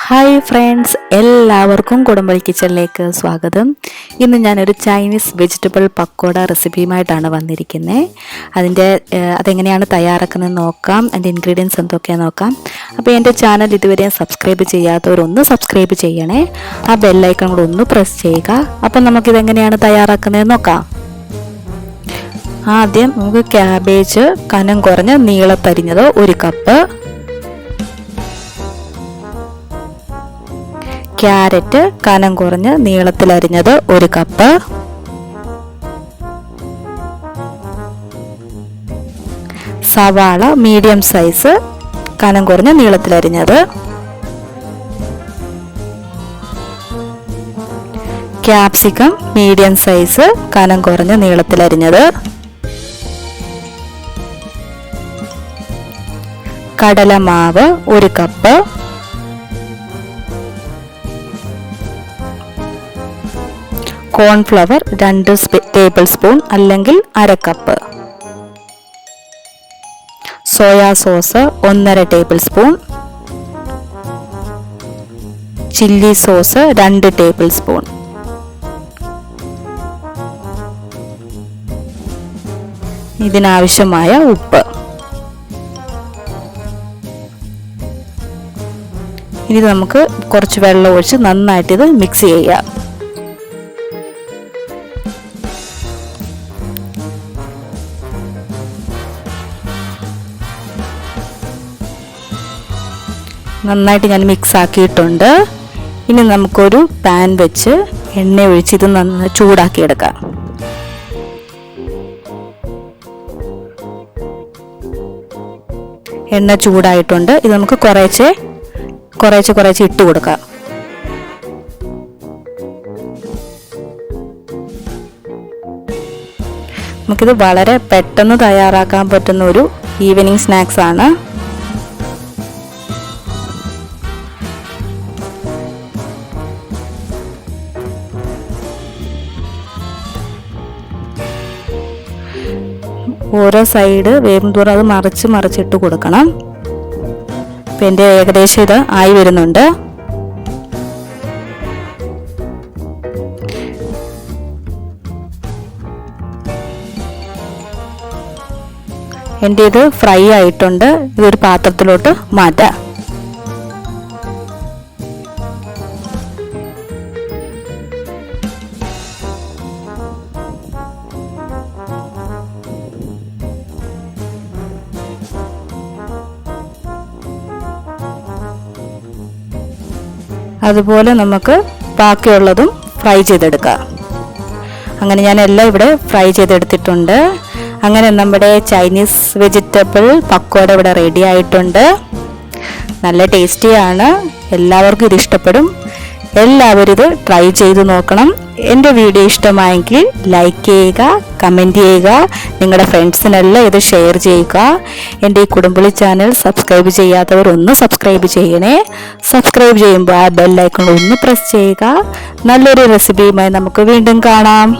Hi friends, എല്ലാവർക്കും കുടംപുളി കിച്ചണിലേക്ക് സ്വാഗതം. ഇന്ന് ഞാനൊരു ചൈനീസ് വെജിറ്റബിൾ പക്കോട റെസിപ്പിയുമായിട്ടാണ് വന്നിരിക്കുന്നത്. അതെങ്ങനെയാണ് തയ്യാറാക്കുന്നതെന്ന് നോക്കാം. അതിൻ്റെ ഇൻഗ്രീഡിയൻസ് എന്തൊക്കെയാണെന്ന് നോക്കാം. അപ്പോൾ എൻ്റെ ചാനൽ ഇതുവരെ സബ്സ്ക്രൈബ് ചെയ്യാത്തവരൊന്ന് സബ്സ്ക്രൈബ് ചെയ്യണേ. ആ ബെല്ലൈക്കൺ കൂടെ ഒന്ന് പ്രസ് ചെയ്യുക. അപ്പം നമുക്കിതെങ്ങനെയാണ് തയ്യാറാക്കുന്നതെന്ന് നോക്കാം. ആദ്യം നമുക്ക് ക്യാബേജ് കനം കുറഞ്ഞ നീളത്തരിഞ്ഞത് 1 കപ്പ്, ക്യാരറ്റ് കനം കുറഞ്ഞ് നീളത്തിലരിഞ്ഞത് 1 കപ്പ്, സവാള മീഡിയം സൈസ് കനം കുറഞ്ഞ് നീളത്തിലരിഞ്ഞത്, ക്യാപ്സിക്കം മീഡിയം സൈസ് കനം കുറഞ്ഞ് നീളത്തിലരിഞ്ഞത്, കടലമാവ് 1 കപ്പ്, കോൺഫ്ലവർ 2 ടേബിൾ സ്പൂൺ അല്ലെങ്കിൽ 1/2 cup, soya sauce 1/2 table spoon, chilli sauce 2 table spoon, ഇതിനാവശ്യമായ ഉപ്പ്. ഇനി നമുക്ക് കുറച്ച് വെള്ളം ഒഴിച്ച് നന്നായിട്ട് ഇത് മിക്സ് ചെയ്യാം. നന്നായിട്ട് ഞാൻ മിക്സ് ആക്കിയിട്ടുണ്ട്. ഇനി നമുക്കൊരു പാൻ വെച്ച് എണ്ണ ഒഴിച്ച് ഇത് നന്നായി ചൂടാക്കിയെടുക്കാം. എണ്ണ ചൂടായിട്ടുണ്ട്. ഇത് നമുക്ക് കുറേശ്ശെ ഇട്ട് കൊടുക്കാം. നമുക്കിത് വളരെ പെട്ടെന്ന് തയ്യാറാക്കാൻ പറ്റുന്ന ഒരു ഈവനിങ് സ്നാക്സ് ആണ്. ഓരോ സൈഡ് വേവും തോറും അത് മറിച്ചിട്ട് കൊടുക്കണം. ഇപ്പം എൻ്റെ ഏകദേശം ഇത് ആയി വരുന്നുണ്ട്. എൻ്റെ ഇത് ഫ്രൈ ആയിട്ടുണ്ട്. ഇതൊരു പാത്രത്തിലോട്ട് മാറ്റാം. അതുപോലെ നമുക്ക് ബാക്കിയുള്ളതും ഫ്രൈ ചെയ്തെടുക്കാം. അങ്ങനെ ഞാൻ എല്ലാം ഇവിടെ ഫ്രൈ ചെയ്തെടുത്തിട്ടുണ്ട്. അങ്ങനെ നമ്മുടെ ചൈനീസ് വെജിറ്റബിൾ പക്കോട ഇവിടെ റെഡി ആയിട്ടുണ്ട്. നല്ല ടേസ്റ്റിയാണ്. എല്ലാവർക്കും ഇത് ഇഷ്ടപ്പെടും. എല്ലാവരും ഇത് ട്രൈ ചെയ്ത് നോക്കണം. എൻ്റെ വീഡിയോ ഇഷ്ടമായെങ്കിൽ ലൈക്ക് ചെയ്യുക, കമൻറ്റ് ചെയ്യുക, നിങ്ങളുടെ ഫ്രണ്ട്സിനെല്ലാം ഇത് ഷെയർ ചെയ്യുക. എൻ്റെ ഈ കുടംപുളി ചാനൽ സബ്സ്ക്രൈബ് ചെയ്യാത്തവർ ഒന്ന് സബ്സ്ക്രൈബ് ചെയ്യണേ. സബ്സ്ക്രൈബ് ചെയ്യുമ്പോൾ ആ ബെൽ ഐക്കൺ ഒന്ന് പ്രസ് ചെയ്യുക. നല്ലൊരു റെസിപ്പിയുമായി നമുക്ക് വീണ്ടും കാണാം.